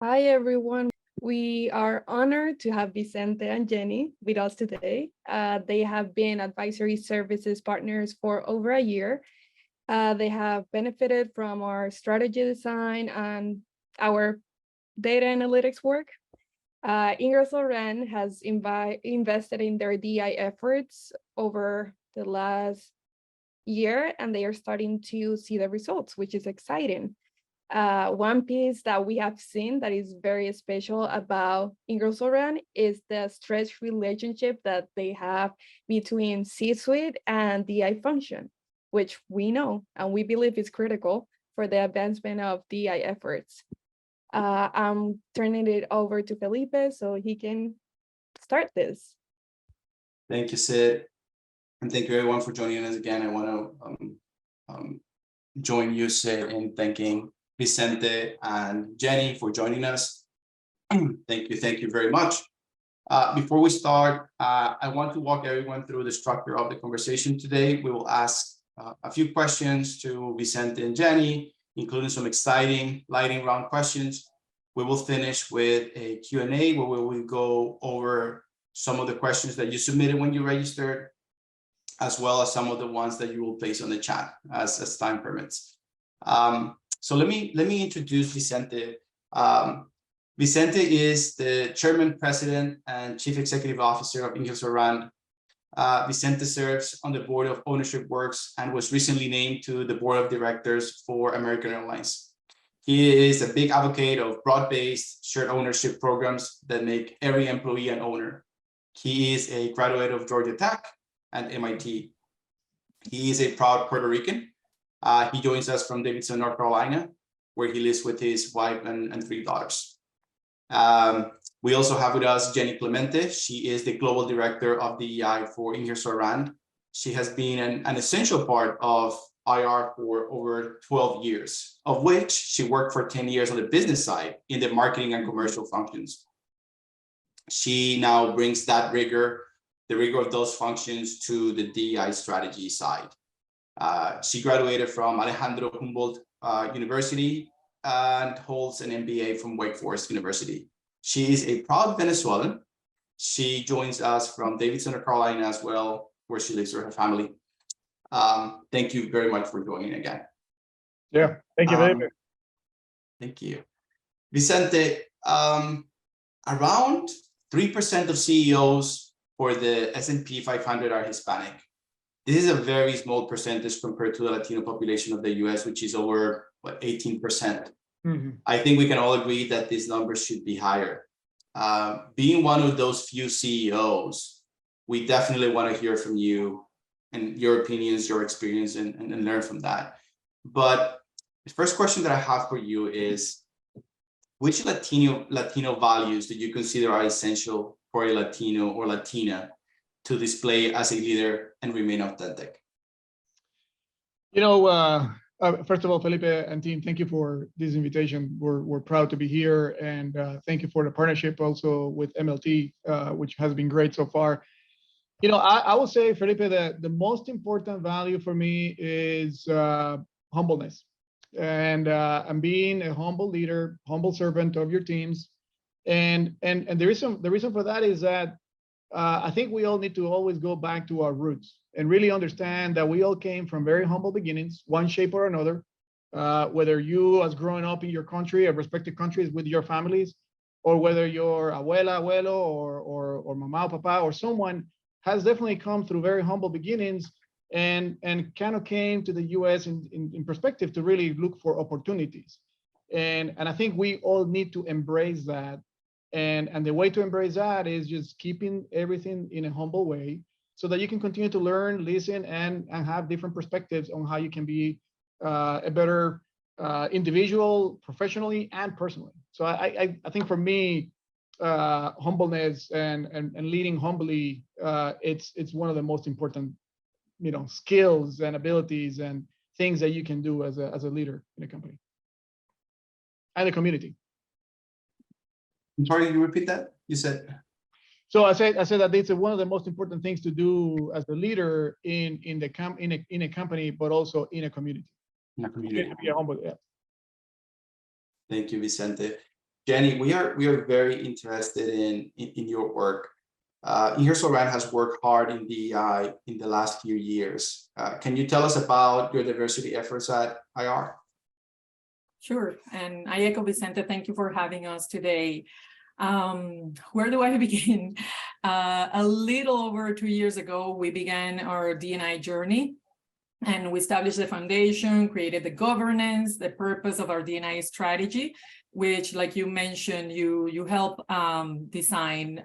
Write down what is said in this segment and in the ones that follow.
Hi, everyone. We are honored to have Vicente and Jenny with us today. They have been advisory services partners for over a year. They have benefited from our strategy design and our data analytics work. Ingersoll has invested in their DI efforts over the last year, and they are starting to see the results, which is exciting. One piece that we have seen that is very special about Ingersoll is the stretch relationship that they have between C-suite and DI function, which we know and we believe is critical for the advancement of DI efforts. I'm turning it over to Felipe so he can start this. Thank you, Sid. And thank you everyone for joining us again. I want to join you, Sid, in thanking Vicente and Jenny for joining us. Thank you very much. Before we start, I want to walk everyone through the structure of the conversation today. We will ask a few questions to Vicente and Jenny, including some exciting lightning round questions. We will finish with a Q&A where we will go over some of the questions that you submitted when you registered, as well as some of the ones that you will place on the chat as time permits. So let me introduce Vicente. Vicente is the Chairman, President, and Chief Executive Officer of Ingersoll. Vicente serves on the Board of Ownership Works and was recently named to the Board of Directors for American Airlines. He is a big advocate of broad-based shared ownership programs that make every employee an owner. He is a graduate of Georgia Tech and MIT. He is a proud Puerto Rican. He joins us from Davidson, North Carolina, where he lives with his wife and 3 daughters. We also have with us Jenny Clemente. She is the Global Director of DEI for Ingersoll. She has been an essential part of IR for over 12 years, of which she worked for 10 years on the business side in the marketing and commercial functions. She now brings that rigor, the rigor of those functions, to the DEI strategy side. She graduated from Alejandro Humboldt University and holds an MBA from Wake Forest University. She is a proud Venezuelan. She joins us from Davidson, North Carolina as well, where she lives with her family. Thank you very much for joining again. Yeah, thank you, Felipe. Thank you. Vicente, around 3% of CEOs for the S&P 500 are Hispanic. This is a very small percentage compared to the Latino population of the US, which is over 18%. Mm-hmm. I think we can all agree that these numbers should be higher. Being one of those few CEOs, we definitely want to hear from you and your opinions, your experience, and learn from that. But the first question that I have for you is, which Latino values do you consider are essential for a Latino or Latina to display as a leader and remain authentic? You know, first of all, Felipe and team, thank you for this invitation. We're proud to be here, and thank you for the partnership also with MLT, which has been great so far. You know, I will say, Felipe, that the most important value for me is humbleness, and being a humble leader, humble servant of your teams. And the reason for that is that I think we all need to always go back to our roots and really understand that we all came from very humble beginnings, one shape or another. Whether you, as growing up in your country, or respective countries with your families, or whether you're abuela, abuelo, or mama, papa, or someone has definitely come through very humble beginnings and kind of came to the US in perspective to really look for opportunities. And I think we all need to embrace that. And the way to embrace that is just keeping everything in a humble way so that you can continue to learn, listen, and have different perspectives on how you can be a better individual, professionally and personally. So I think for me, humbleness and leading humbly, it's one of the most important, you know, skills and abilities and things that you can do as a leader in a company and a community. I'm sorry, you repeat that? You said. So I said that it's one of the most important things to do as a leader in a company, but also in a community. In a community. Be humble, yeah. Thank you, Vicente. Jenny, we are very interested in your work. Ingersoll Rand has worked hard in DEI in the last few years. Can you tell us about your diversity efforts at IR? Sure, and I echo Vicente, thank you for having us today. Where do I begin? A little over 2 years ago, we began our DE&I journey, and we established the foundation, created the governance, the purpose of our DE&I strategy, which, like you mentioned, you help design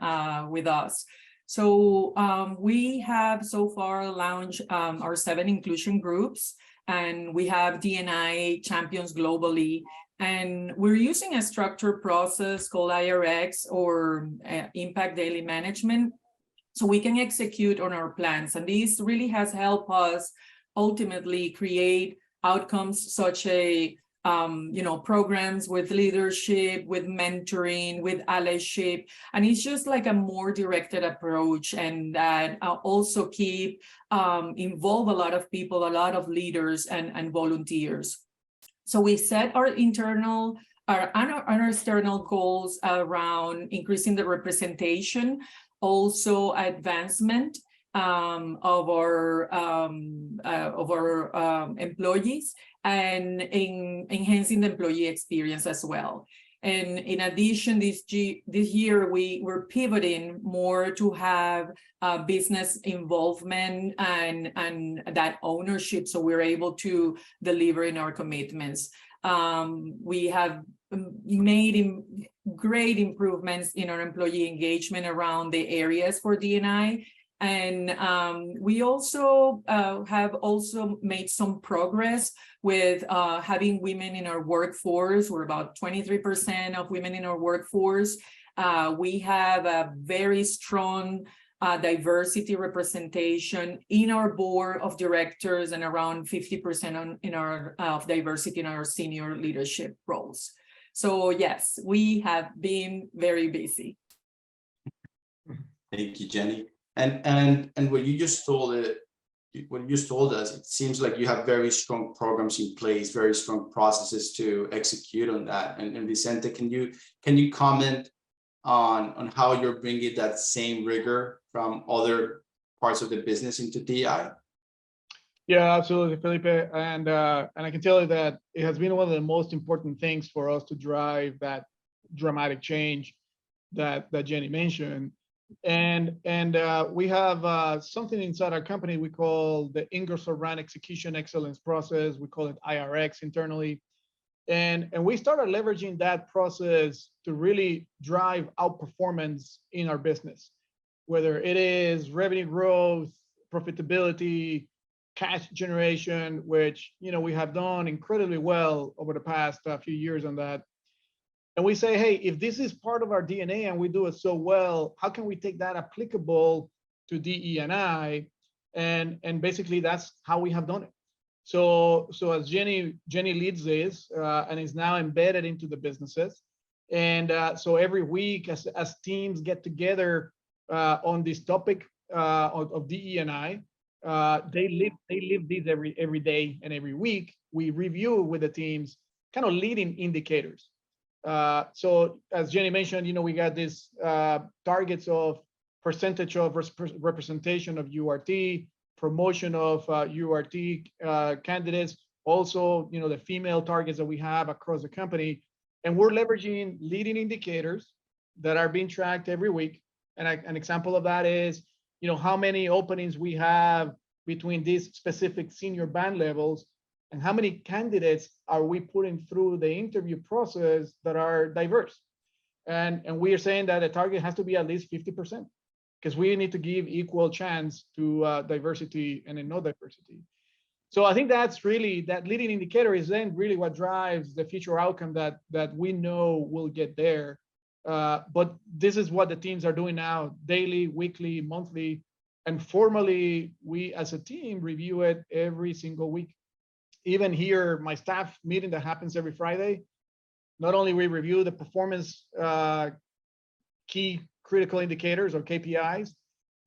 with us. So we have so far launched our 7 inclusion groups, and we have DE&I champions globally. And we're using a structured process called IRX, or Impact Daily Management, so we can execute on our plans. And this really has helped us ultimately create outcomes such as programs with leadership, with mentoring, with allyship. And it's just like a more directed approach, and that also involve a lot of people, a lot of leaders and volunteers. So we set our internal and external goals around increasing the representation, also advancement of our employees, and in enhancing the employee experience as well. And in addition, this year we're pivoting more to have business involvement and that ownership, so we're able to deliver in our commitments. We have made great improvements in our employee engagement around the areas for DE&I. And we also have made some progress with having women in our workforce. We're about 23% of women in our workforce. We have a very strong diversity representation in our board of directors, and around 50% of diversity in our senior leadership roles. So yes, we have been very busy. Thank you, Jenny. And what you just told us, it seems like you have very strong programs in place, very strong processes to execute on that. And Vicente, can you comment on how you're bringing that same rigor from other parts of the business into DI? Yeah, absolutely, Felipe. And I can tell you that it has been one of the most important things for us to drive that dramatic change that Jenny mentioned. And we have something inside our company we call the Ingersoll Rand Execution Excellence Process. We call it IRX internally. And we started leveraging that process to really drive outperformance in our business, whether it is revenue growth, profitability, cash generation, which we have done incredibly well over the past few years on that. And we say, hey, if this is part of our DNA and we do it so well, how can we take that applicable to DE&I? And basically that's how we have done it. So as Jenny leads this and is now embedded into the businesses. And so every week as teams get together on this topic of DE&I, they live this every day and every week. We review with the teams kind of leading indicators. So as Jenny mentioned, we got these targets of percentage of representation of URT, promotion of URT candidates, also the female targets that we have across the company, and we're leveraging leading indicators that are being tracked every week. And an example of that is how many openings we have between these specific senior band levels, and how many candidates are we putting through the interview process that are diverse. And we are saying that the target has to be at least 50%, because we need to give equal chance to diversity and no diversity. So I think that's really, that leading indicator is then really what drives the future outcome that we know will get there. But this is what the teams are doing now, daily, weekly, monthly, and formally, we as a team review it every single week. Even here, my staff meeting that happens every Friday, not only we review the performance key critical indicators or KPIs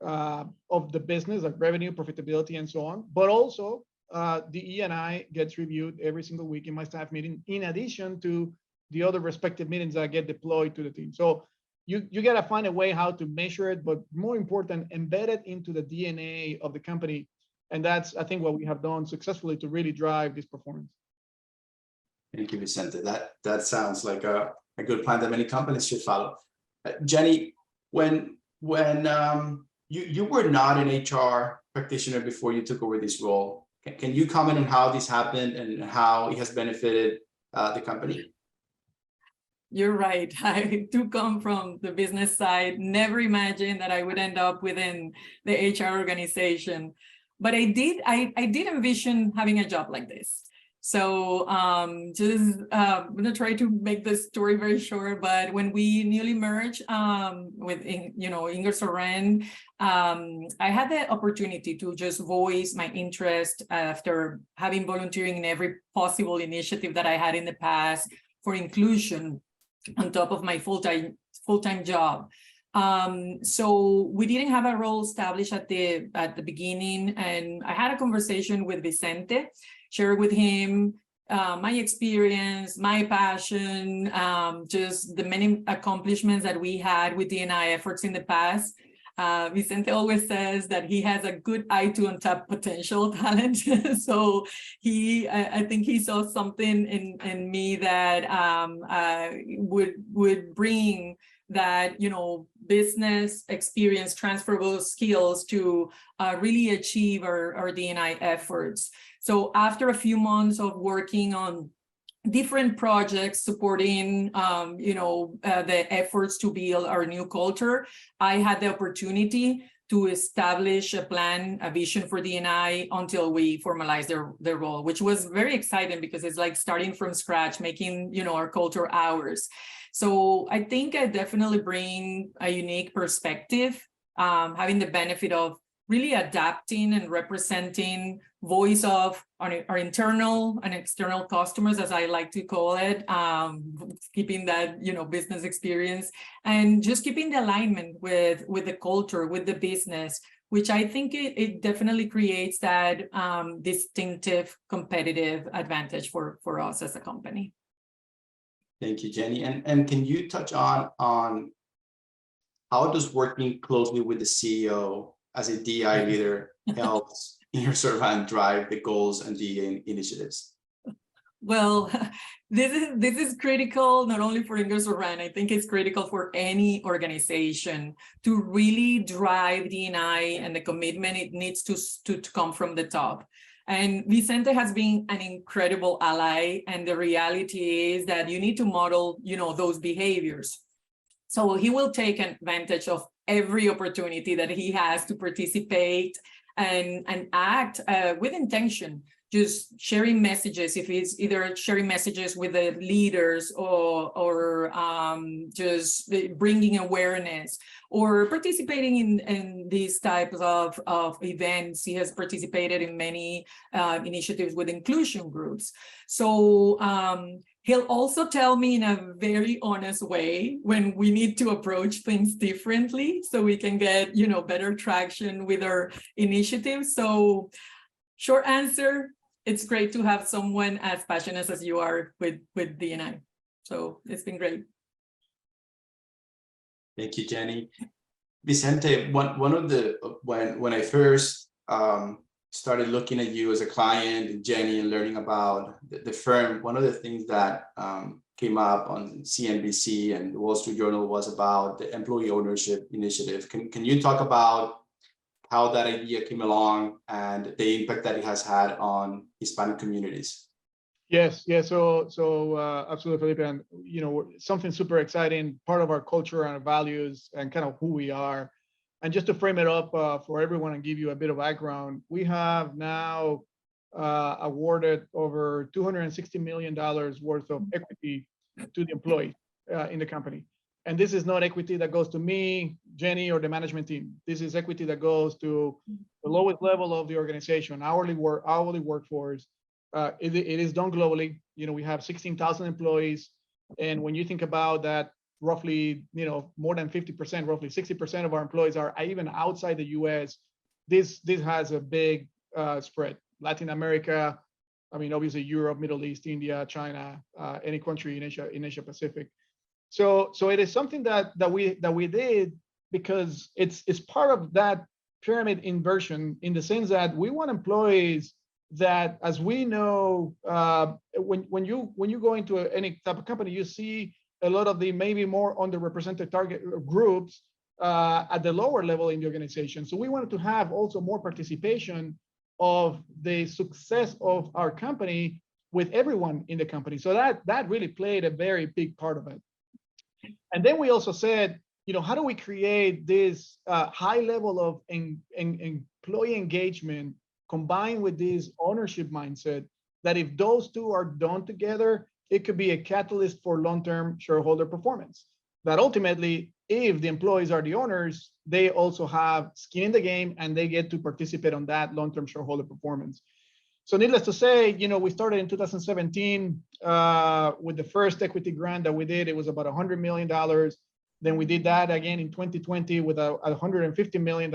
of the business, like revenue, profitability, and so on, but also the E&I gets reviewed every single week in my staff meeting, in addition to the other respective meetings that get deployed to the team. So you got to find a way how to measure it, but more important, embed it into the DNA of the company. And that's, I think, what we have done successfully to really drive this performance. Thank you, Vicente. That sounds like a good plan that many companies should follow. Jenny, when you were not an HR practitioner before you took over this role, can you comment on how this happened and how it has benefited the company? You're right. I do come from the business side. Never imagined that I would end up within the HR organization, but I did envision having a job like this. So I'm gonna try to make the story very short, but when we newly merged with Ingersoll, I had the opportunity to just voice my interest after having volunteering in every possible initiative that I had in the past for inclusion on top of my full-time job. So we didn't have a role established at the beginning, and I had a conversation with Vicente, share with him my experience, my passion, just the many accomplishments that we had with DE&I efforts in the past. Vicente always says that he has a good eye to untap potential talent. So I think he saw something in me that would bring that, business experience, transferable skills to really achieve our DE&I efforts. So after a few months of working on different projects supporting, the efforts to build our new culture, I had the opportunity to establish a plan, a vision for DE&I until we formalized their role, which was very exciting because it's like starting from scratch, making, our culture ours. So I think I definitely bring a unique perspective, having the benefit of really adapting and representing voice of our internal and external customers, as I like to call it, keeping that, business experience and just keeping the alignment with the culture, with the business, which I think it definitely creates that distinctive competitive advantage for us as a company. Thank you, Jenny. And can you touch on how does working closely with the CEO as a DI leader helps Ingersoll drive the goals and the initiatives? Well, this is critical not only for Ingersoll. I think it's critical for any organization to really drive DE&I, and the commitment it needs to come from the top. And Vicente has been an incredible ally, and the reality is that you need to model, those behaviors. So he will take advantage of every opportunity that he has to participate and act with intention, just sharing messages, if it's either sharing messages with the leaders or just bringing awareness or participating in these types of events. He has participated in many initiatives with inclusion groups. So he'll also tell me in a very honest way when we need to approach things differently so we can get, better traction with our initiatives. So short answer, it's great to have someone as passionate as you are with DE&I. So it's been great. Thank you, Jenny. Vicente, one of the when I first started looking at you as a client and Jenny and learning about the firm, one of the things that came up on CNBC and the Wall Street Journal was about the employee ownership initiative. Can you talk about how that idea came along and the impact that it has had on Hispanic communities? Yes. So absolutely, Felipe. And something super exciting, part of our culture and our values and kind of who we are. And just to frame it up for everyone and give you a bit of background, we have now awarded over $260 million worth of equity to the employee in the company. And this is not equity that goes to me, Jenny, or the management team. This is equity that goes to the lowest level of the organization, hourly workforce. It is done globally. We have 16,000 employees. And when you think about that, roughly, more than 50%, roughly 60% of our employees are even outside the US. This has a big spread. Latin America, I mean, obviously Europe, Middle East, India, China, any country in Asia Pacific. So it is something that we did because it's part of that pyramid inversion, in the sense that we want employees that, as we know, when you go into any type of company, you see a lot of the maybe more underrepresented target groups at the lower level in the organization. So we wanted to have also more participation of the success of our company with everyone in the company. So that really played a very big part of it. And then we also said, how do we create this high level of employee engagement combined with this ownership mindset, that if those two are done together, it could be a catalyst for long-term shareholder performance. That ultimately, if the employees are the owners, they also have skin in the game and they get to participate on that long-term shareholder performance. So needless to say, we started in 2017 with the first equity grant that we did. It was about $100 million. Then we did that again in 2020 with $150 million.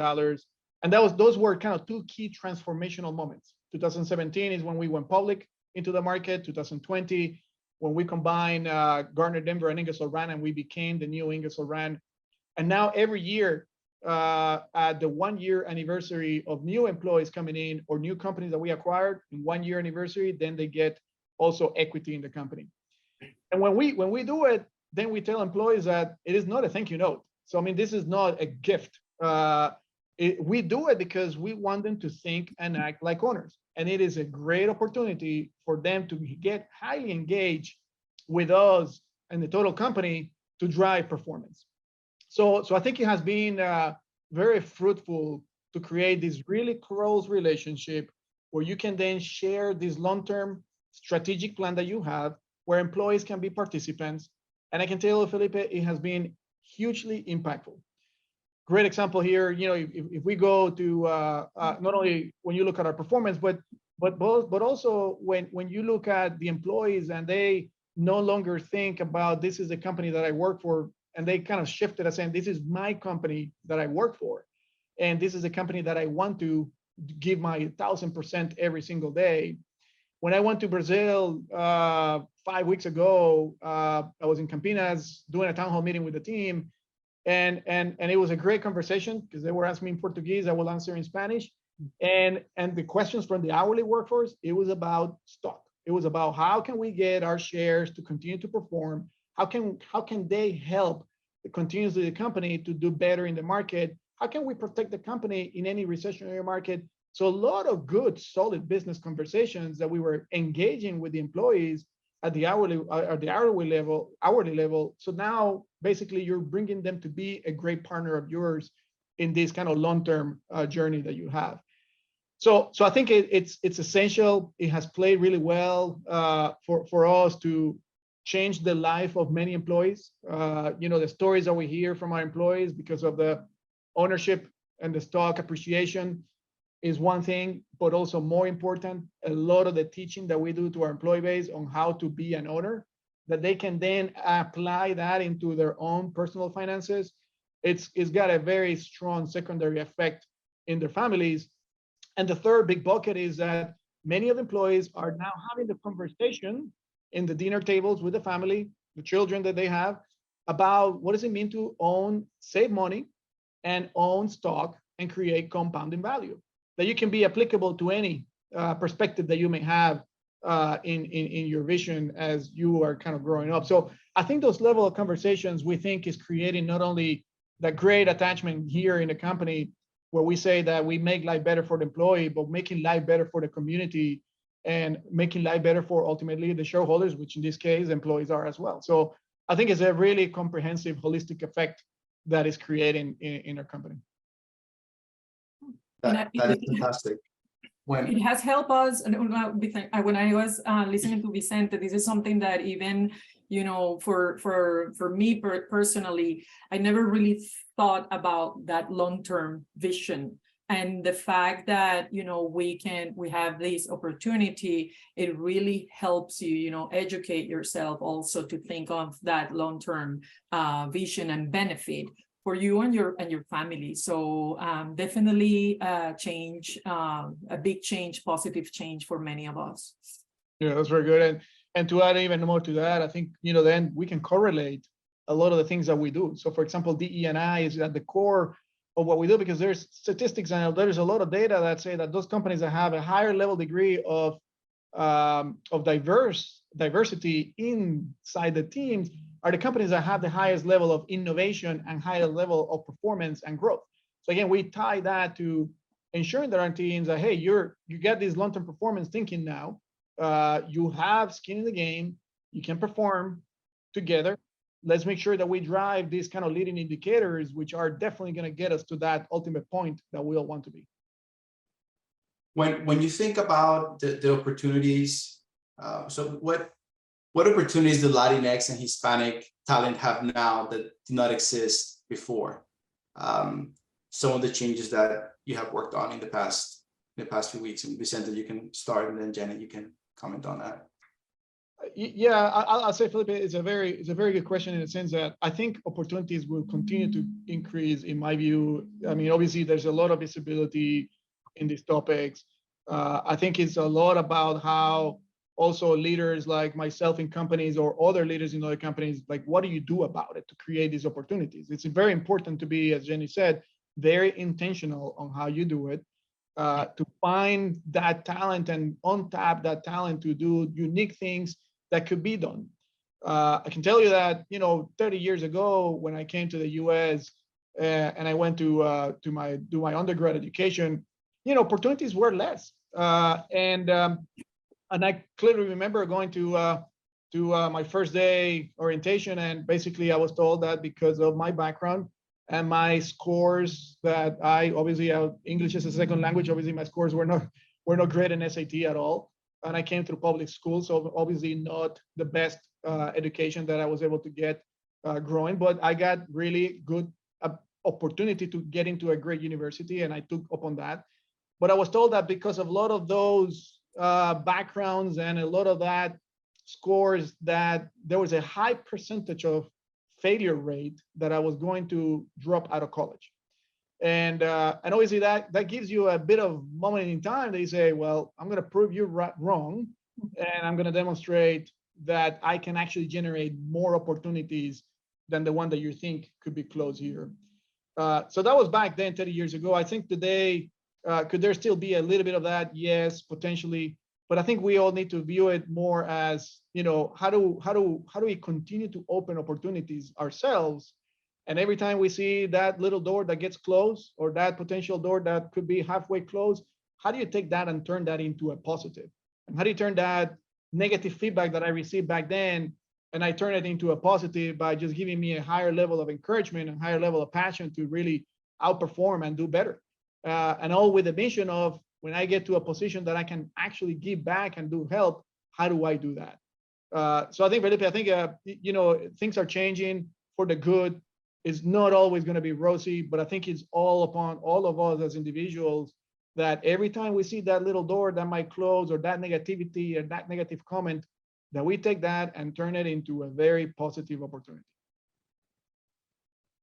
And those were kind of two key transformational moments. 2017 is when we went public into the market. 2020, when we combined Gardner Denver and Ingersoll Rand, and we became the new Ingersoll Rand. And now every year, at the 1-year anniversary of new employees coming in or new companies that we acquired, in 1-year anniversary, then they get also equity in the company. And when we do it, then we tell employees that it is not a thank you note. So I mean, this is not a gift. We do it because we want them to think and act like owners. And it is a great opportunity for them to get highly engaged with us and the total company to drive performance. So I think it has been very fruitful to create this really close relationship where you can then share this long-term strategic plan that you have, where employees can be participants. And I can tell you, Felipe, it has been hugely impactful. Great example here, if we go to not only when you look at our performance, but also when you look at the employees and they no longer think about this is the company that I work for, and they kind of shifted as saying, this is my company that I work for. And this is a company that I want to give my 1,000% every single day. When I went to Brazil 5 weeks ago, I was in Campinas doing a town hall meeting with the team. And it was a great conversation because they were asking me in Portuguese, I will answer in Spanish. And the questions from the hourly workforce, it was about stock. It was about how can we get our shares to continue to perform? How can they help continuously the company to do better in the market? How can we protect the company in any recessionary market? So a lot of good, solid business conversations that we were engaging with the employees at the hourly level. So now basically you're bringing them to be a great partner of yours in this kind of long-term journey that you have. So I think it's essential. It has played really well for us to change the life of many employees. The stories that we hear from our employees because of the ownership and the stock appreciation is one thing, but also more important, a lot of the teaching that we do to our employee base on how to be an owner, that they can then apply that into their own personal finances. It's got a very strong secondary effect in their families. And the third big bucket is that many of the employees are now having the conversation in the dinner tables with the family, the children that they have, about what does it mean to save money and own stock and create compounding value. That you can be applicable to any perspective that you may have in your vision as you are kind of growing up. So I think those level of conversations we think is creating not only that great attachment here in the company where we say that we make life better for the employee, but making life better for the community and making life better for ultimately the shareholders, which in this case employees are as well. So I think it's a really comprehensive, holistic effect that is creating in our company. That is fantastic. It has helped us. When I was listening to Vicente, this is something that even, for me personally, I never really thought about that long-term vision. And the fact that, we have this opportunity, it really helps you, educate yourself also to think of that long-term vision and benefit for you and your family. So definitely change, a big change, positive change for many of us. Yeah, that's very good. And to add even more to that, I think, then we can correlate a lot of the things that we do. So for example, DE&I is at the core of what we do, because there's statistics and there's a lot of data that say that those companies that have a higher level degree of diversity inside the teams are the companies that have the highest level of innovation and higher level of performance and growth. So again, we tie that to ensuring that our teams that, hey, you get this long-term performance thinking now. You have skin in the game. You can perform together. Let's make sure that we drive these kind of leading indicators, which are definitely going to get us to that ultimate point that we all want to be. When you think about the opportunities, so what opportunities do Latinx and Hispanic talent have now that did not exist before? Some of the changes that you have worked on in the past few weeks. And Vicente, you can start, and then Janet, you can comment on that. Yeah, I'll say, Felipe, it's a very good question, in the sense that I think opportunities will continue to increase, in my view. I mean, obviously, there's a lot of visibility in these topics. I think it's a lot about how also leaders like myself in companies, or other leaders in other companies, like, what do you do about it to create these opportunities? It's very important to be, as Jenny said, very intentional on how you do it. To find that talent and untap that talent to do unique things that could be done. I can tell you that, 30 years ago, when I came to the US and I went to do my undergrad education, opportunities were less. And I clearly remember going to my first day orientation, and basically I was told that because of my background and my scores, that obviously English as a second language, obviously my scores were not great in SAT at all. And I came through public school, so obviously not the best education that I was able to get growing, but I got really good opportunity to get into a great university, and I took up on that. But I was told that because of a lot of those backgrounds and a lot of that scores, that there was a high percentage of failure rate, that I was going to drop out of college. And obviously that gives you a bit of moment in time. They say, well, I'm going to prove you wrong, and I'm going to demonstrate that I can actually generate more opportunities than the one that you think could be closed here. So that was back then, 30 years ago. I think today, could there still be a little bit of that? Yes, potentially. But I think we all need to view it more as, how do we continue to open opportunities ourselves? And every time we see that little door that gets closed, or that potential door that could be halfway closed, how do you take that and turn that into a positive? And how do you turn that negative feedback that I received back then, and I turn it into a positive by just giving me a higher level of encouragement and higher level of passion to really outperform and do better? And all with the mission of, when I get to a position that I can actually give back and do help, how do I do that? So I think, Felipe, things are changing for the good. It's not always going to be rosy, but I think it's all upon all of us as individuals, that every time we see that little door that might close, or that negativity or that negative comment, that we take that and turn it into a very positive opportunity.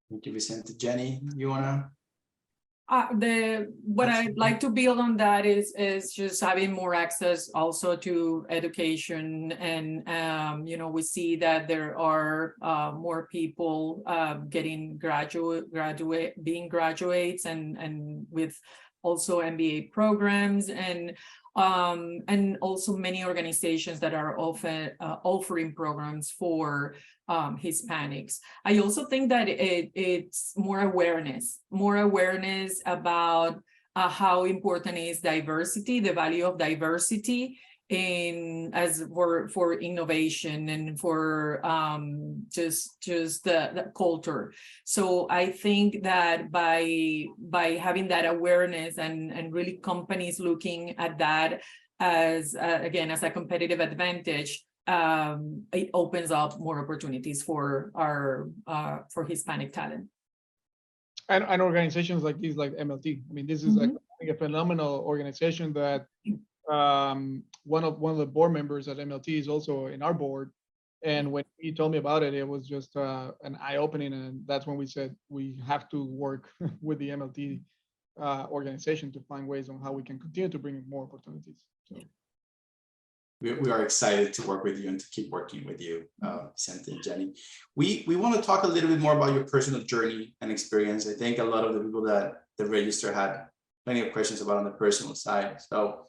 Thank you, Vicente. Jenny, you wanna? What I'd like to build on that is just having more access also to education, and we see that there are more people getting being graduates, and with also MBA programs, and also many organizations that are often offering programs for Hispanics. I also think that it's more awareness about how important is diversity, the value of diversity for innovation, and for just the culture. So I think that by having that awareness, and really companies looking at that as again as a competitive advantage, it opens up more opportunities for for Hispanic talent. And organizations like these, like MLT. I mean, this is like a phenomenal organization that one of the board members at MLT is also in our board. And when he told me about it, it was just an eye-opening, and that's when we said we have to work with the MLT organization to find ways on how we can continue to bring more opportunities. So. we are excited to work with you and to keep working with you, Vicente and Jenny. We want to talk a little bit more about your personal journey and experience. I think a lot of the people that register had plenty of questions about on the personal side. So,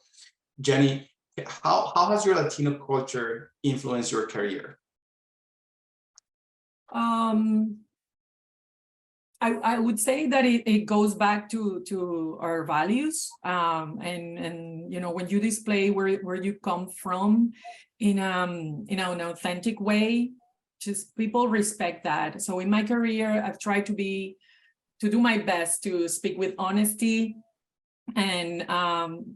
Jenny, how has your Latino culture influenced your career? I would say that it goes back to our values, and you know, when you display where you come from in an authentic way, just people respect that. So in my career, I've tried to do my best to speak with honesty, and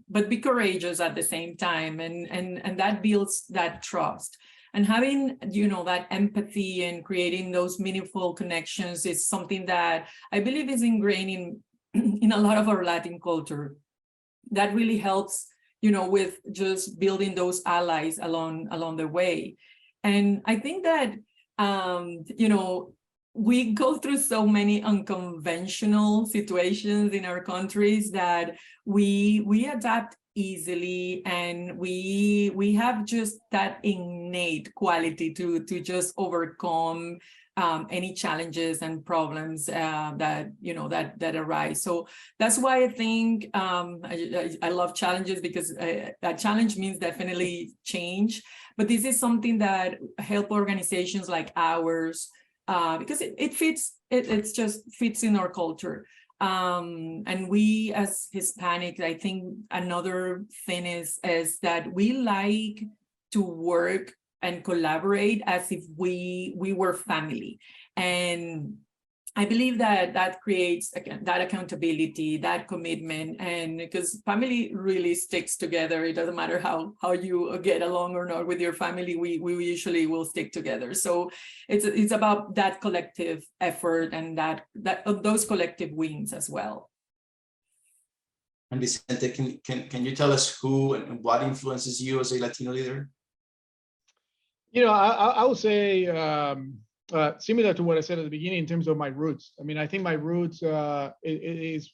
but be courageous at the same time, and that builds that trust. And having, you know, that empathy and creating those meaningful connections is something that I believe is ingrained in a lot of our Latin culture. That really helps, you know, with just building those allies along the way. And I think that, you know, we go through so many unconventional situations in our countries that we adapt easily, and we have just that innate quality to just overcome any challenges and problems that, you know, that arise. So that's why I think I love challenges, because that challenge means definitely change. But this is something that help organizations like ours, because it fits, it just fits in our culture. And we as Hispanic, I think another thing is that we like to work and collaborate as if we were family. And I believe that creates, again, that accountability, that commitment, and because family really sticks together. It doesn't matter how you get along or not with your family, we usually will stick together. So it's about that collective effort and that those collective wins as well. And Vicente, can you tell us who and what influences you as a Latino leader? You know, I would say similar to what I said at the beginning in terms of my roots. I mean, I think my roots is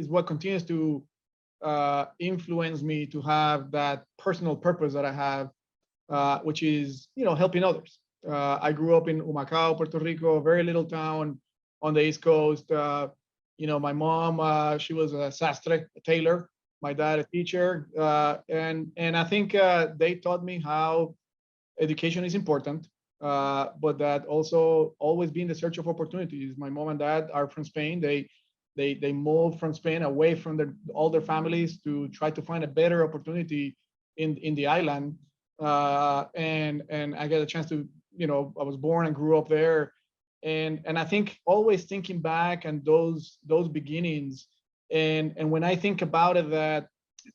what continues to influence me to have that personal purpose that I have, which is, you know, helping others. I grew up in Humacao, Puerto Rico, a very little town on the East Coast. You know, my mom, she was a sastre, a tailor. My dad, a teacher, and I think they taught me how education is important, but that also always be in the search of opportunities. My mom and dad are from Spain. They moved from Spain away from all their families to try to find a better opportunity in the island. And I got a chance to, you know, I was born and grew up there. And I think always thinking back and those beginnings, and when I think about it, that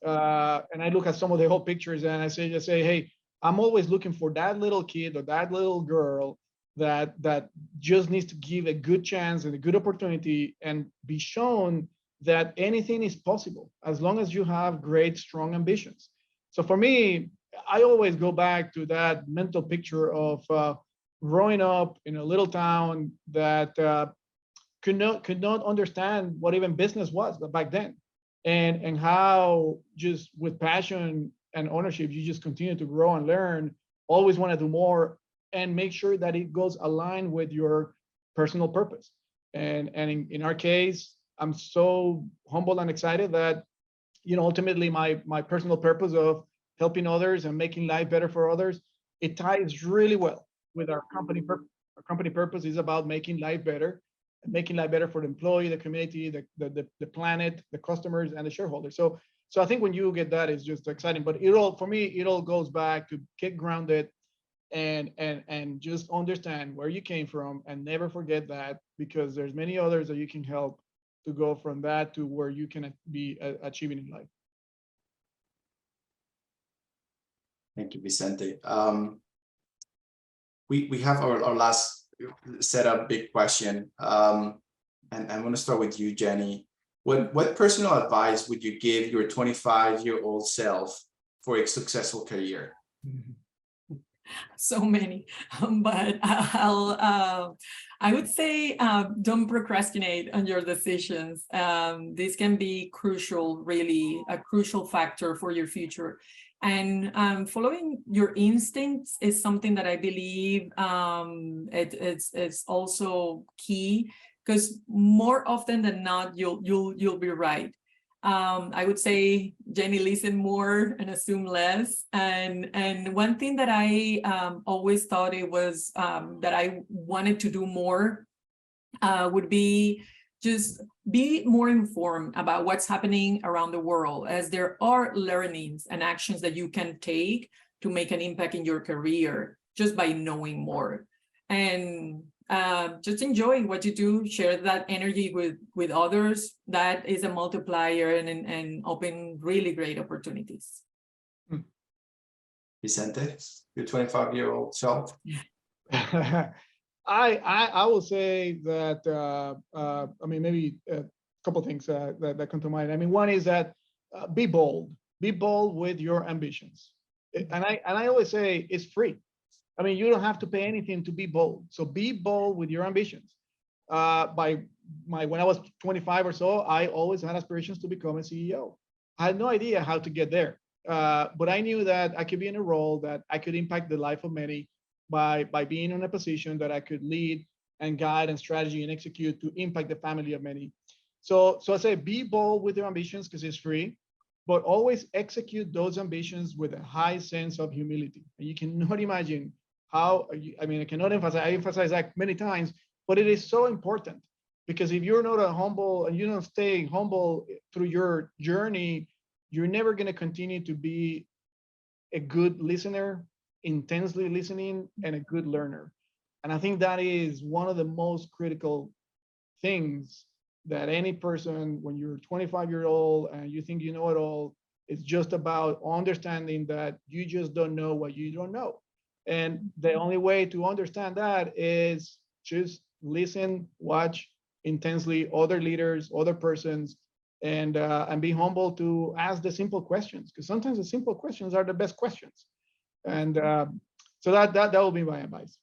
and I look at some of the old pictures and I say, hey, I'm always looking for that little kid or that little girl that just needs to give a good chance and a good opportunity and be shown that anything is possible as long as you have great, strong ambitions. So for me, I always go back to that mental picture of growing up in a little town that could not understand what even business was back then, and how just with passion and ownership, you just continue to grow and learn, always want to do more, and make sure that it goes aligned with your personal purpose. And in our case, I'm so humble and excited that, you know, ultimately my personal purpose of helping others and making life better for others, it ties really well with our company purpose. Our company purpose is about making life better, and making life better for the employee, the community, the planet, the customers, and the shareholders. So I think when you get that, it's just exciting. But for me, it all goes back to get grounded and just understand where you came from, and never forget that, because there's many others that you can help to go from that to where you can be achieving in life. Thank you, Vicente. We have our last setup big question, and I'm going to start with you, Jenny. What personal advice would you give your 25-year-old self for a successful career? So many, but I would say don't procrastinate on your decisions. This can be crucial, really a crucial factor for your future. And following your instincts is something that I believe it's also key, because more often than not, you'll be right. I would say, Jenny, listen more and assume less. And one thing that I always thought it was that I wanted to do more would be just be more informed about what's happening around the world, as there are learnings and actions that you can take to make an impact in your career just by knowing more. And just enjoy what you do, share that energy with others. That is a multiplier and open really great opportunities. Vicente, your 25-year-old self. I will say that I mean, maybe a couple of things that come to mind. I mean, one is that be bold with your ambitions, and I always say it's free. I mean, you don't have to pay anything to be bold. So be bold with your ambitions. When I was 25 or so, I always had aspirations to become a CEO. I had no idea how to get there, but I knew that I could be in a role that I could impact the life of many by being in a position that I could lead and guide and strategy and execute to impact the family of many. So I say be bold with your ambitions because it's free, but always execute those ambitions with a high sense of humility. And you cannot imagine how, I mean, I emphasize that many times, but it is so important, because if you're not a humble and you don't stay humble through your journey, you're never going to continue to be a good listener, intensely listening, and a good learner. And I think that is one of the most critical things that any person, when you're 25-year-old and you think you know it all, it's just about understanding that you just don't know what you don't know. And the only way to understand that is just listen, watch intensely other leaders, other persons, and be humble to ask the simple questions, because sometimes the simple questions are the best questions. And so that will be my advice.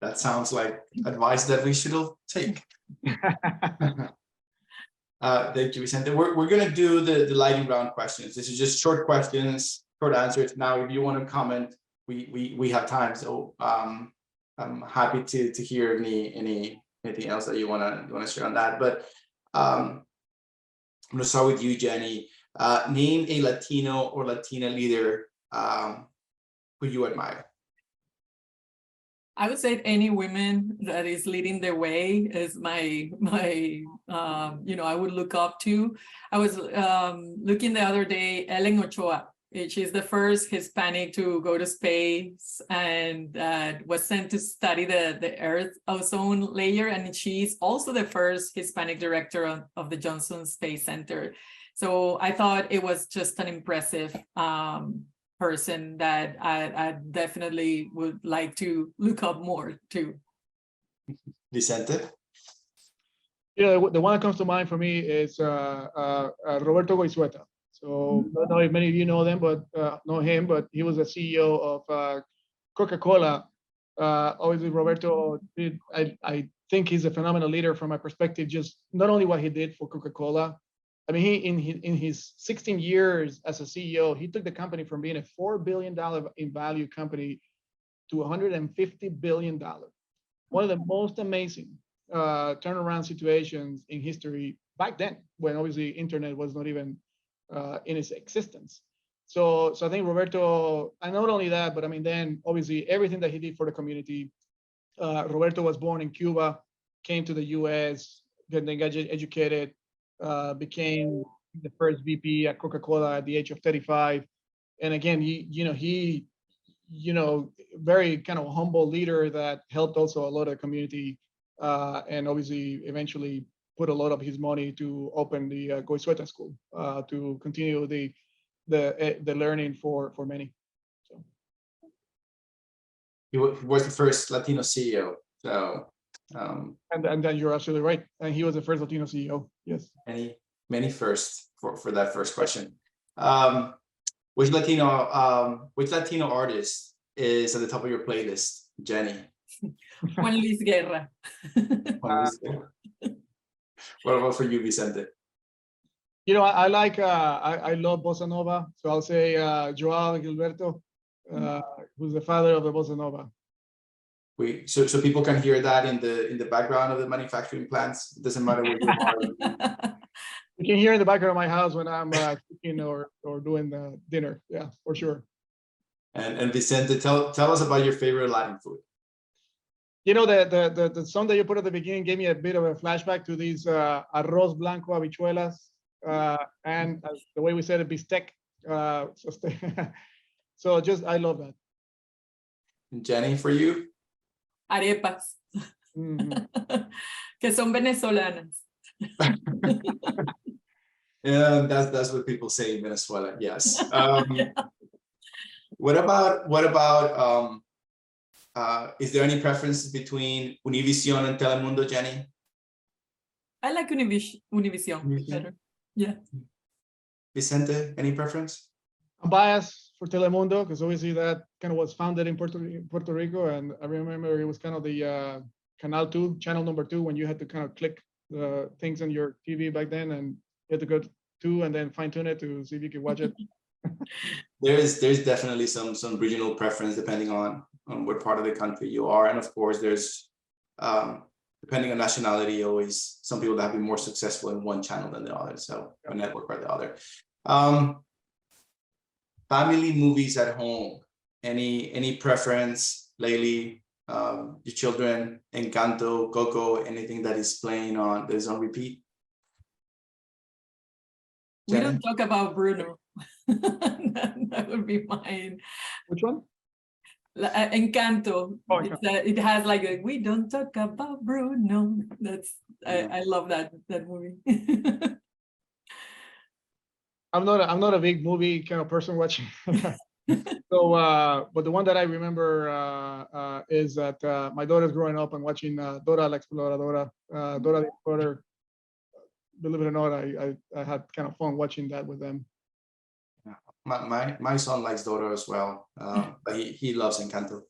That sounds like advice that we should all take. Thank you, Vicente. We're going to do the lightning round questions. This is just short questions, short answers. Now, if you want to comment, we have time. So I'm happy to hear anything else that you want to share on that. But I'm going to start with you, Jenny. Name a Latino or Latina leader who you admire. I would say any women that is leading the way is my I would look up to. I was looking the other day, Ellen Ochoa. She's the first Hispanic to go to space and was sent to study the Earth ozone layer. And she's also the first Hispanic director of the Johnson Space Center. So I thought it was just an impressive person that I definitely would like to look up more to. Vicente? Yeah, the one that comes to mind for me is Roberto Goizueta. So I don't know if many of you know them, but know him, but he was the CEO of Coca-Cola. Obviously, Roberto did, I think he's a phenomenal leader from my perspective, just not only what he did for Coca-Cola. I mean, he in his 16 years as a CEO, he took the company from being a $4 billion in value company to $150 billion. One of the most amazing turnaround situations in history back then, when obviously internet was not even in its existence. So I think Roberto, and not only that, but I mean, then obviously everything that he did for the community. Roberto was born in Cuba, came to the US, then got educated, became the first VP at Coca-Cola at the age of 35. And again, he very kind of humble leader that helped also a lot of community, and obviously eventually put a lot of his money to open the Goizueta School to continue the learning for many. So He was the first Latino CEO. So and then you're absolutely right. And he was the first Latino CEO. Yes. Many firsts for that first question. Which Latino artist is at the top of your playlist, Jenny? Juan Luis Guerra. What about for you, Vicente? You know, I like, I love bossa nova. So I'll say Joao Gilberto, who's the father of the bossa nova. So people can hear that in the background of the manufacturing plants. It doesn't matter where you are. You can hear in the background of my house when I'm cooking or doing the dinner. Yeah, for sure. And Vicente, tell us about your favorite Latin food. You know, the song that you put at the beginning gave me a bit of a flashback to these arroz blanco habichuelas, and the way we said it, bistec. So just, I love that. And Jenny, for you? Arepas, que son venezolanas. Yeah, that's what people say in Venezuela. Yes. What about is there any preference between Univision and Telemundo, Jenny? I like Univision better. Yeah. Vicente, any preference? I'm biased for Telemundo because obviously that kind of was founded in Puerto Rico, and I remember it was kind of the Canal 2, channel number 2, when you had to kind of click the things on your TV back then, and you had to go to and then fine tune it to see if you could watch it. There's definitely some regional preference depending on what part of the country you are, and of course there's depending on nationality, always some people that have been more successful in one channel than the other, so a network or the other. Family movies at home, any preference lately? Your children, Encanto, Coco, anything that is playing on that is on repeat? We don't talk about Bruno. That would be mine. Which one? Encanto. Oh, It has like a, we don't talk about Bruno. That's I love that movie. I'm not a big movie kind of person watching. So, but the one that I remember is that my daughter's growing up and watching Dora la Exploradora, Dora the Explorer. Believe it or not, I had kind of fun watching that with them. My son likes Dora as well, but he loves Encanto.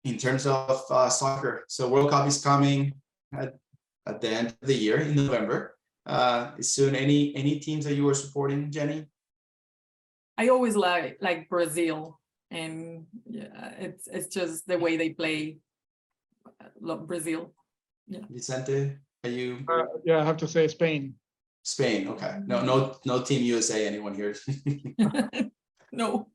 In terms of soccer, so World Cup is coming at the end of the year in November. Soon, any teams that you are supporting, Jenny? I always like Brazil, and yeah, it's just the way they play. Love Brazil. Yeah. Vicente, are you? Yeah, I have to say Spain. Spain, okay. No Team USA. Anyone here? No.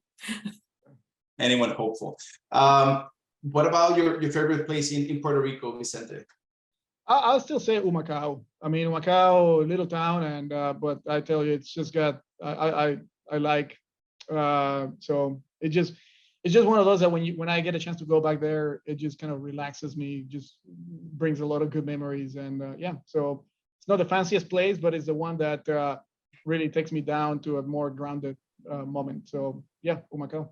Anyone hopeful? What about your favorite place in Puerto Rico, Vicente? I'll still say Humacao. I mean, Humacao, little town, and but I tell you, it's just got I like. So it's just one of those that when I get a chance to go back there, it just kind of relaxes me, just brings a lot of good memories, and yeah. So it's not the fanciest place, but it's the one that really takes me down to a more grounded moment. So yeah, Humacao.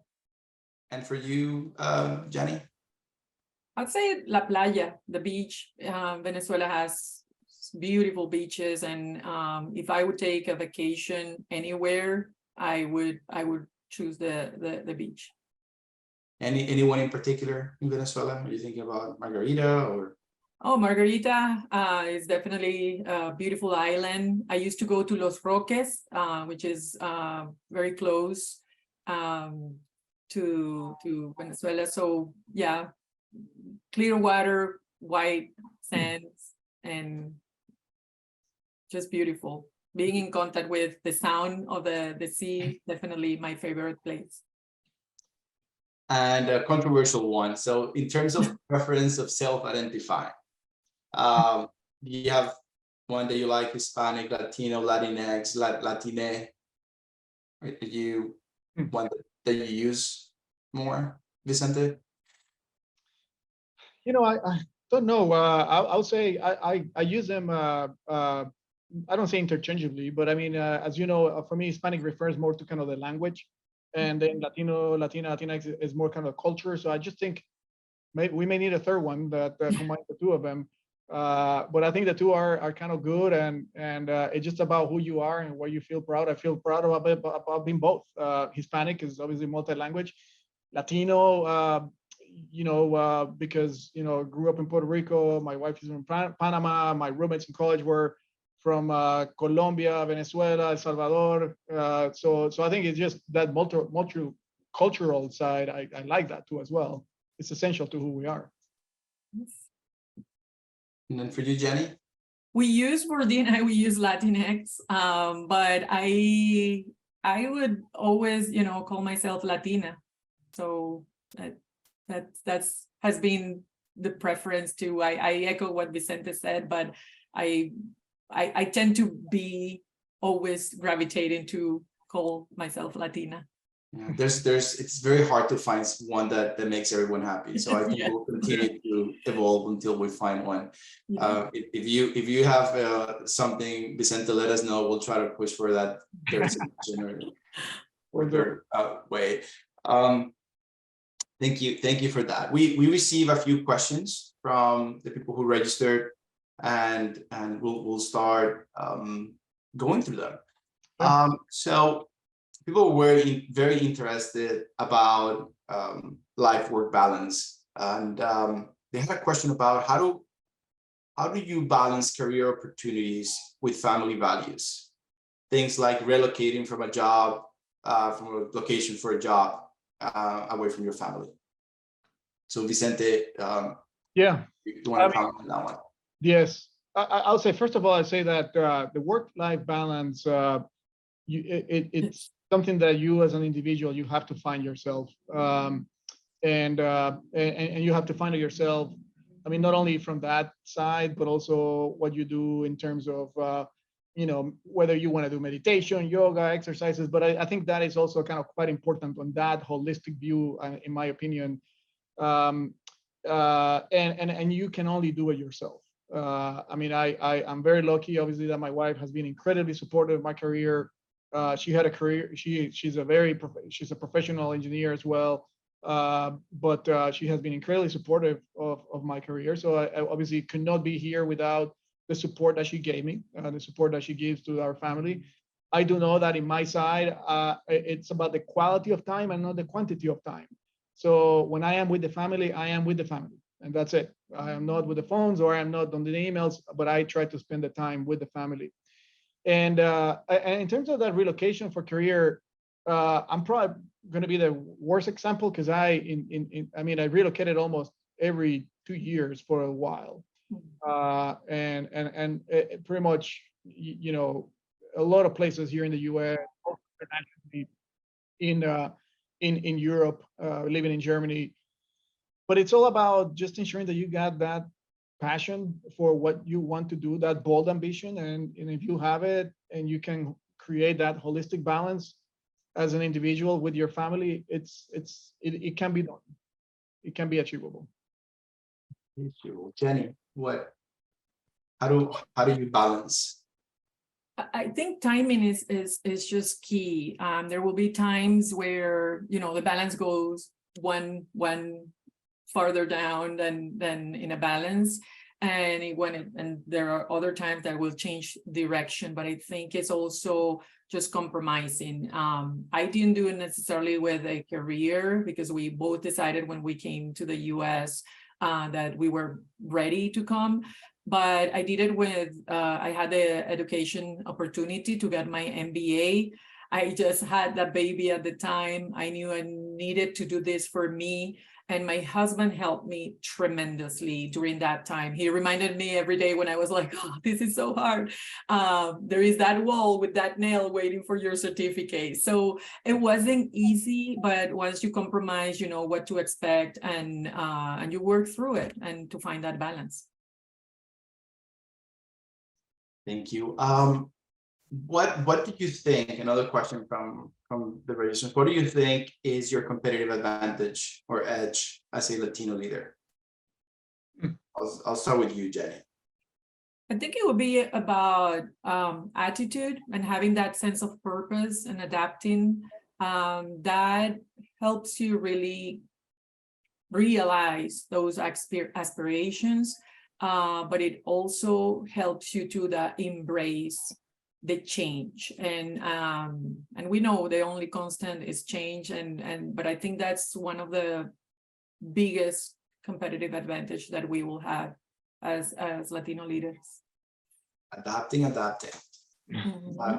And for you, Jenny? I'd say La Playa, the beach. Venezuela has beautiful beaches, and if I would take a vacation anywhere, I would choose the beach. Anyone in particular in Venezuela? Are you thinking about Margarita or? Oh, Margarita is definitely a beautiful island. I used to go to Los Roques, which is very close to Venezuela. So yeah, clear water, white sands, and just beautiful. Being in contact with the sound of the sea, definitely my favorite place. And a controversial one. So in terms of preference of self-identifying, do you have one that you like, Hispanic, Latino, Latinx, Latine? Or do you one that you use more, Vicente? You know, I don't know. I'll say I use them. I don't say interchangeably, but I mean, as you know, for me, Hispanic refers more to kind of the language, and then Latino, Latina, Latinx is more kind of culture. So I just think we may need a third one that combines the two of them. But I think the two are kind of good, and it's just about who you are and what you feel proud. I feel proud about being both. Hispanic is obviously multi-language. Latino, because grew up in Puerto Rico. My wife is in Panama. My roommates in college were from Colombia, Venezuela, El Salvador. So I think it's just that multicultural side. I like that too as well. It's essential to who we are. And then for you, Jenny? We use for D&I, we use Latinx, but I would always, call myself Latina. So that's has been the preference too. I echo what Vicente said, but I tend to be always gravitating to call myself Latina. Yeah, it's very hard to find one that makes everyone happy. So I think Yeah. we'll continue to evolve until we find one. Yeah. If you have something, Vicente, let us know. We'll try to push for that third selection or third way. Thank you for that. We receive a few questions from the people who registered, and we'll start going through them. So people were very interested about life-work balance, and they had a question about how do you balance career opportunities with family values? Things like relocating from a job, from a location for a job, away from your family. So Vicente, yeah, you want to comment on that one? Yes, I'll say, first of all, I say that the work-life balance, it's something that you as an individual, you have to find yourself. And you have to find it yourself. I mean, not only from that side, but also what you do in terms of, whether you want to do meditation, yoga, exercises. But I think that is also kind of quite important on that holistic view, in my opinion. And you can only do it yourself. I mean, I'm very lucky, obviously, that my wife has been incredibly supportive of my career. She had a career. She's a professional engineer as well. But she has been incredibly supportive of my career. So I obviously could not be here without the support that she gave me, the support that she gives to our family. I do know that in my side, it's about the quality of time and not the quantity of time. So when I am with the family, I am with the family, and that's it. I am not with the phones, or I am not on the emails, but I try to spend the time with the family. And in terms of that relocation for career, I'm probably going to be the worst example, because I relocated almost every 2 years for a while, and pretty much, a lot of places here in the U.S., internationally, in Europe, living in Germany. But it's all about just ensuring that you got that passion for what you want to do, that bold ambition, and if you have it and you can create that holistic balance as an individual with your family, it can be done. It can be achievable. Thank you, Jenny. How do you balance? I think timing is just key. There will be times where the balance goes one farther down than in a balance, and there are other times that will change direction. But I think it's also just compromising. I didn't do it necessarily with a career, because we both decided when we came to the US that we were ready to come. But I did it with, I had the education opportunity to get my MBA. I just had that baby at the time. I knew I needed to do this for me. And my husband helped me tremendously during that time. He reminded me every day when I was like, oh, this is so hard. There is that wall with that nail waiting for your certificate. So it wasn't easy, but once you compromise, you know what to expect, and you work through it and to find that balance. Thank you. What do you think? Another question from the registrants. What do you think is your competitive advantage or edge as a Latino leader? I'll start with you, Jenny. I think it would be about attitude and having that sense of purpose and adapting. That helps you really realize those aspirations, but it also helps you to embrace the change. And we know the only constant is change, but I think that's one of the biggest competitive advantage that we will have as Latino leaders. Adapting.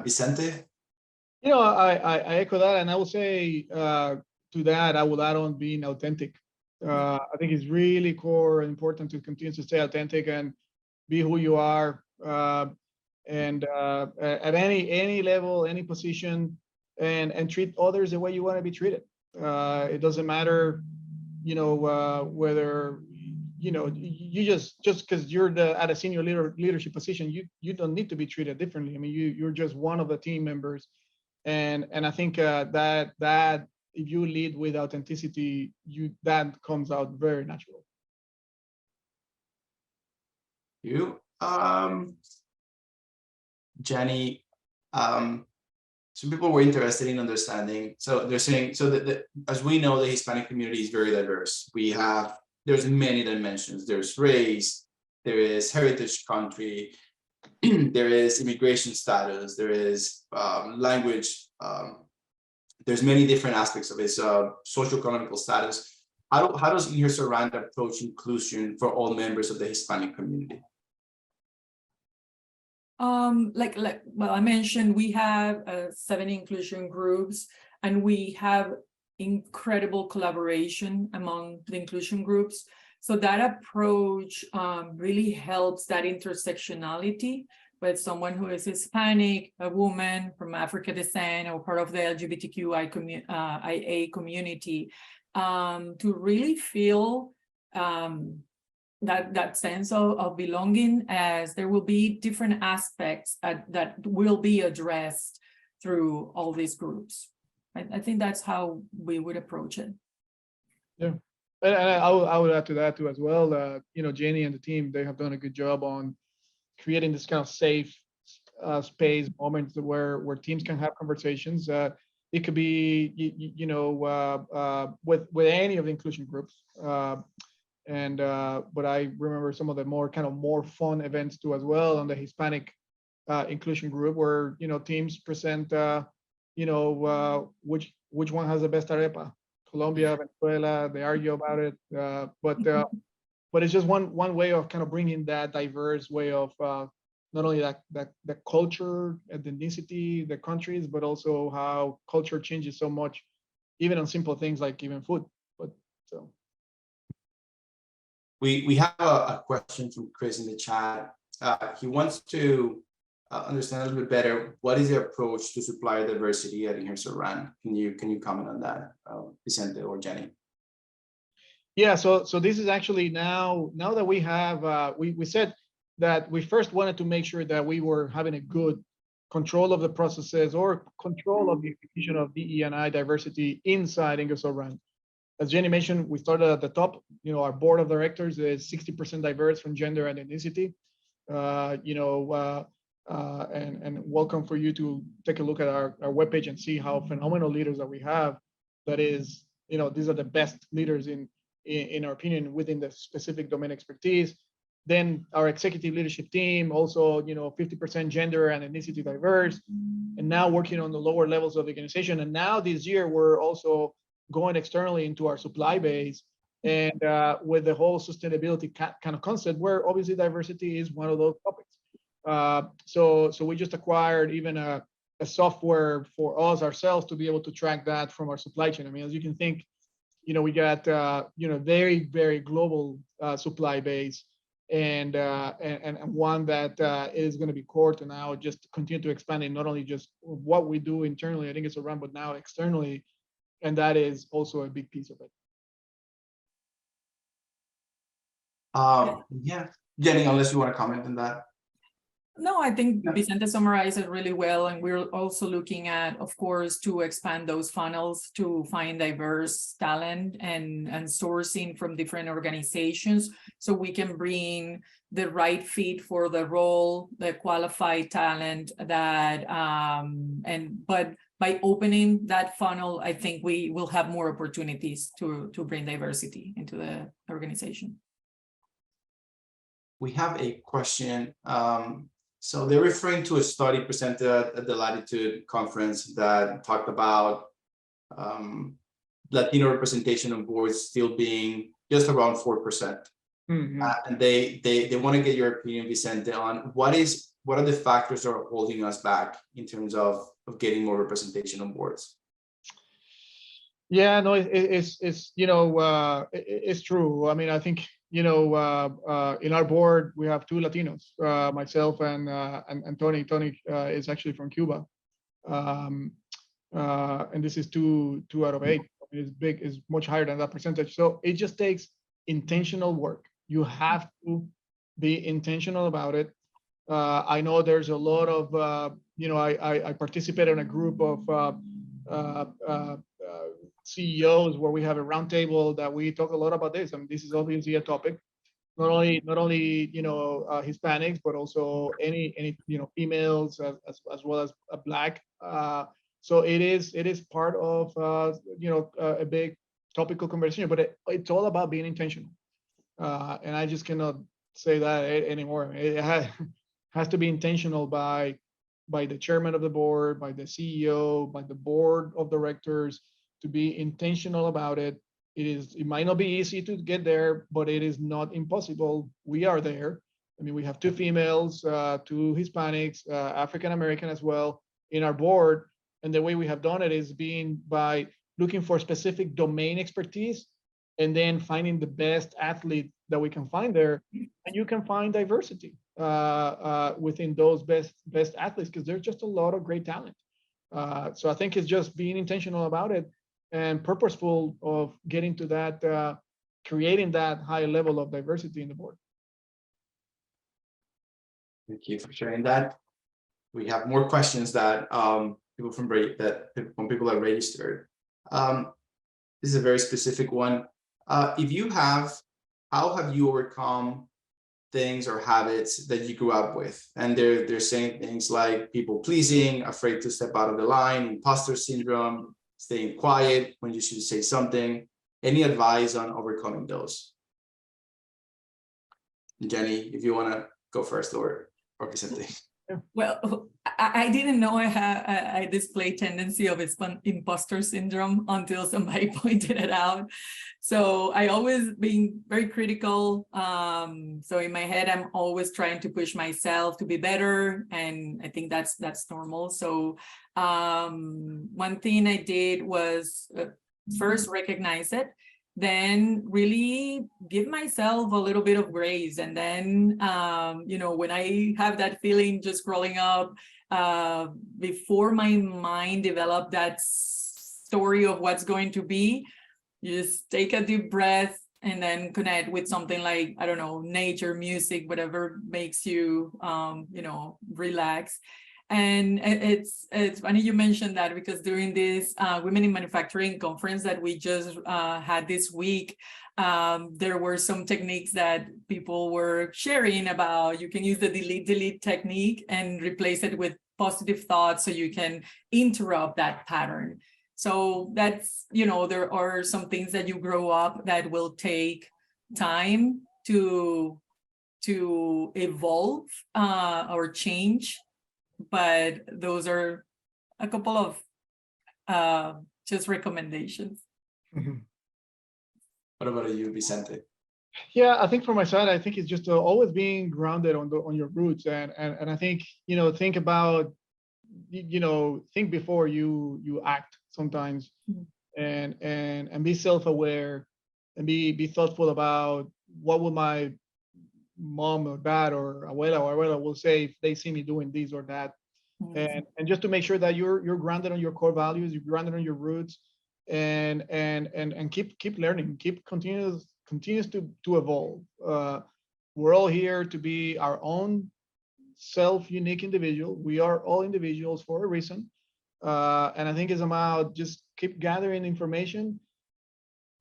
Vicente? You know, I echo that, and I will say to that, I will add on being authentic. I think it's really core and important to continue to stay authentic and be who you are, and at any level, any position, and treat others the way you want to be treated. It doesn't matter, you know, whether you know you just because you're at a senior leadership position, you don't need to be treated differently. I mean, you're just one of the team members. And I think that if you lead with authenticity, that comes out very natural. You, Jenny, some people were interested in understanding. So they're saying, so that as we know, the Hispanic community is very diverse. There's many dimensions. There's race, there is heritage country, there is immigration status, there is language, there's many different aspects of his socioeconomic status. How does Ingersoll Rand approach inclusion for all members of the Hispanic community? Well, I mentioned we have 7 inclusion groups, and we have incredible collaboration among the inclusion groups. So that approach really helps that intersectionality with someone who is Hispanic, a woman from African descent, or part of the LGBTQIA community, to really feel that sense of belonging, as there will be different aspects that will be addressed through all these groups. I think that's how we would approach it. Yeah. And I would add to that too as well. You know, Jenny and the team, they have done a good job on creating this kind of safe space moments where teams can have conversations. It could be you know with any of the inclusion groups. But I remember some of the more fun events too as well on the Hispanic inclusion group, where you know teams present you know which one has the best arepa. Colombia, Venezuela, they argue about it, but it's just one way of kind of bringing that diverse way of not only that culture, ethnicity, the countries, but also how culture changes so much, even on simple things like even food. But so we have a question from Chris in the chat. He wants to understand a little bit better, what is the approach to supplier diversity at Ingersoll Rand? Can you comment on that, Vicente or Jenny? Yeah, so this is actually now that we have we said that we first wanted to make sure that we were having a good control of the processes or control of the execution of DE&I diversity inside Ingersoll Rand. As Jenny mentioned, we started at the top. You know, our board of directors is 60% diverse from gender and ethnicity. You know, and welcome for you to take a look at our webpage and see how phenomenal leaders that we have. That is, you know, these are the best leaders in our opinion within the specific domain expertise. Then our executive leadership team also, you know, 50% gender and ethnicity diverse, and now working on the lower levels of the organization. And now this year we're also going externally into our supply base, and with the whole sustainability kind of concept, where obviously diversity is one of those topics. So we just acquired even a software for us ourselves to be able to track that from our supply chain. I mean, as you can think, you know, we got you know, very, very global supply base, and one that is going to be core to now just continue to expand in not only just what we do internally, I think it's around, but now externally, and that is also a big piece of it. Yeah, Jenny, unless you want to comment on that. No, I think Vicente summarized it really well, and we're also looking at, of course, to expand those funnels to find diverse talent and sourcing from different organizations, so we can bring the right fit for the role, the qualified talent that but by opening that funnel, I think we will have more opportunities to bring diversity into the organization. We have a question. So they're referring to a study presented at the Latitude conference that talked about Latino representation on boards still being just around 4%. Mm-hmm. And they want to get your opinion, Vicente, on what is what are the factors that are holding us back in terms of getting more representation on boards? Yeah, no, it's it's true. I mean, I think in our board we have two Latinos, myself and Tony. Tony is actually from Cuba, and this is two out of 8. It's big, is much higher than that percentage. So it just takes intentional work. You have to be intentional about it. I know there's a lot of I participate in a group of CEOs where we have a roundtable that we talk a lot about this. I mean, this is obviously a topic, not only Hispanics, but also any females as well as Black. So it is part of a big topical conversation, but it's all about being intentional. And I just cannot say that anymore. It has to be intentional by the chairman of the board, by the CEO, by the board of directors, to be intentional about it. It might not be easy to get there, but it is not impossible. We are there. I mean, we have 2 females, 2 Hispanics, African American as well in our board. And the way we have done it is being by looking for specific domain expertise and then finding the best athlete that we can find there. And you can find diversity within those best athletes, because there's just a lot of great talent. So I think it's just being intentional about it and purposeful of getting to that, creating that high level of diversity in the board. Thank you for sharing that. We have more questions that people are registered. This is a very specific one. How have you overcome things or habits that you grew up with? And they're saying things like people pleasing, afraid to step out of the line, imposter syndrome, staying quiet when you should say something. Any advice on overcoming those? Jenny, if you want to go first, or Vicente. Well, I didn't know I display tendency of imposter syndrome until somebody pointed it out. So I always been very critical. So in my head, I'm always trying to push myself to be better, and I think that's normal. So one thing I did was first recognize it, then really give myself a little bit of grace. And then, when I have that feeling just growing up, before my mind developed that story of what's going to be, you just take a deep breath and then connect with something like, I don't know, nature, music, whatever makes you, relax. And it's funny you mentioned that, because during this Women in Manufacturing conference that we just had this week, there were some techniques that people were sharing about. You can use the delete technique and replace it with positive thoughts so you can interrupt that pattern. So that's, there are some things that you grow up that will take time to evolve or change. But those are a couple of just recommendations. Mm-hmm. What about you, Vicente? Yeah, I think for my side, I think it's just always being grounded on your roots, and I think think about think before you act sometimes, and be self-aware, and be thoughtful about what would my mom or dad or abuela will say if they see me doing this or that. And just to make sure that you're grounded on your core values, you're grounded on your roots, and keep learning, continues to evolve. We're all here to be our own unique individual. We are all individuals for a reason, and I think it's about just keep gathering information,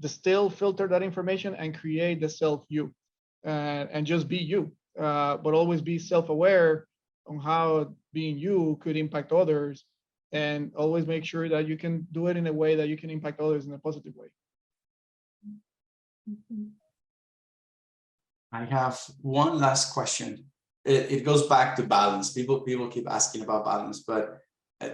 distill, filter that information, and create the self you. And just be you, but always be self-aware on how being you could impact others, and always make sure that you can do it in a way that you can impact others in a positive way. I have one last question. It goes back to balance. People keep asking about balance, but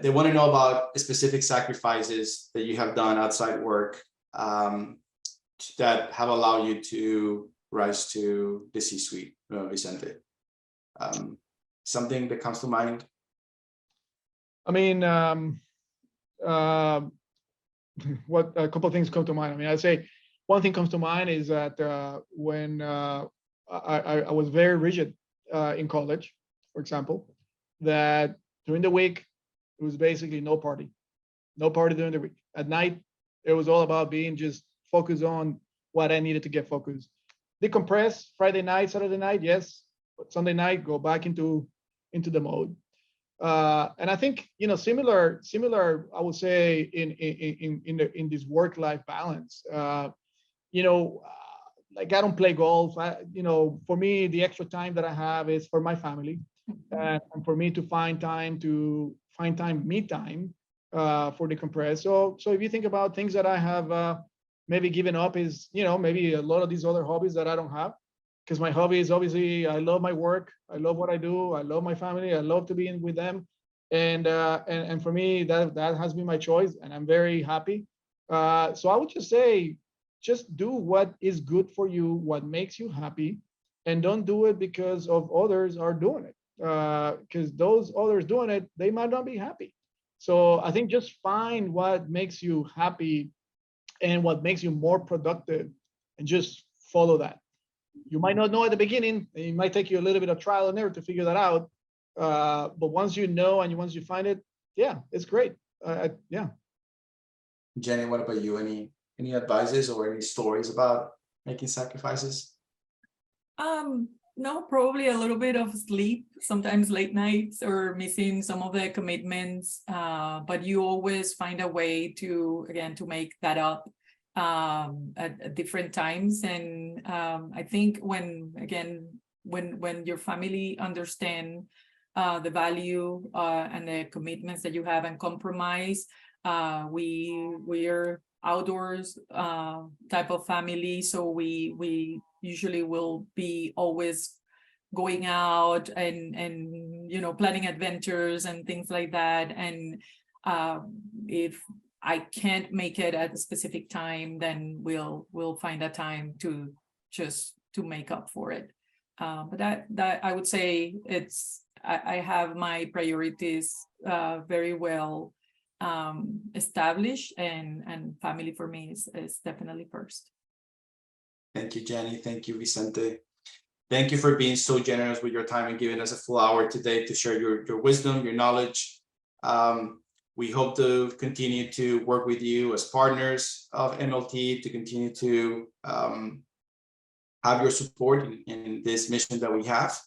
they want to know about specific sacrifices that you have done outside work that have allowed you to rise to the C-suite, Vicente. something that comes to mind? I mean, what a couple of things come to mind. I mean, I'd say one thing comes to mind is that when I was very rigid in college, for example, that during the week, it was basically no party during the week. At night, it was all about being just focused on what I needed to get focused. Decompress Friday night, Saturday night, yes, but Sunday night, go back into the mode. And I think, you know, similar, I would say in this work-life balance, you know, like I don't play golf. You know, for me, the extra time that I have is for my family, and for me to find time, me time for decompress. So if you think about things that I have maybe given up, is, you know, maybe a lot of these other hobbies that I don't have, because my hobby is obviously, I love my work, I love what I do, I love my family, I love to be with them, and for me that has been my choice, and I'm very happy. So I would just say, just do what is good for you, what makes you happy, and don't do it because of others are doing it. Because those others doing it, they might not be happy. So I think just find what makes you happy and what makes you more productive, and just follow that. You might not know at the beginning, and it might take you a little bit of trial and error to figure that out. But once you know and once you find it, yeah, it's great. Yeah. Jenny, what about you? Any advices or any stories about making sacrifices? No, probably a little bit of sleep, sometimes late nights or missing some of the commitments. But you always find a way to make that up at different times. And I think when your family understand the value and the commitments that you have and compromise, we're outdoors type of family, so we usually will be always going out and you know, planning adventures and things like that. And if I can't make it at a specific time, then we'll find a time to make up for it. But that I would say I have my priorities very well established, and family for me is definitely first. Thank you, Jenny. Thank you, Vicente. Thank you for being so generous with your time and giving us a full hour today to share your wisdom, your knowledge. We hope to continue to work with you as partners of MLT, to continue to have your support in this mission that we have.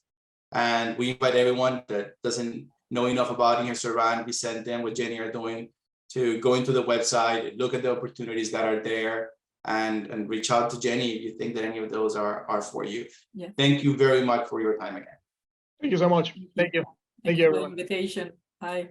And we invite everyone that doesn't know enough about Ingersoll, Vicente, and what Jenny are doing to go into the website, look at the opportunities that are there, and reach out to Jenny if you think that any of those are for you. Yeah. Thank you very much for your time again. Thank you so much. Thank you. Thank you, for the everyone. invitation. Bye.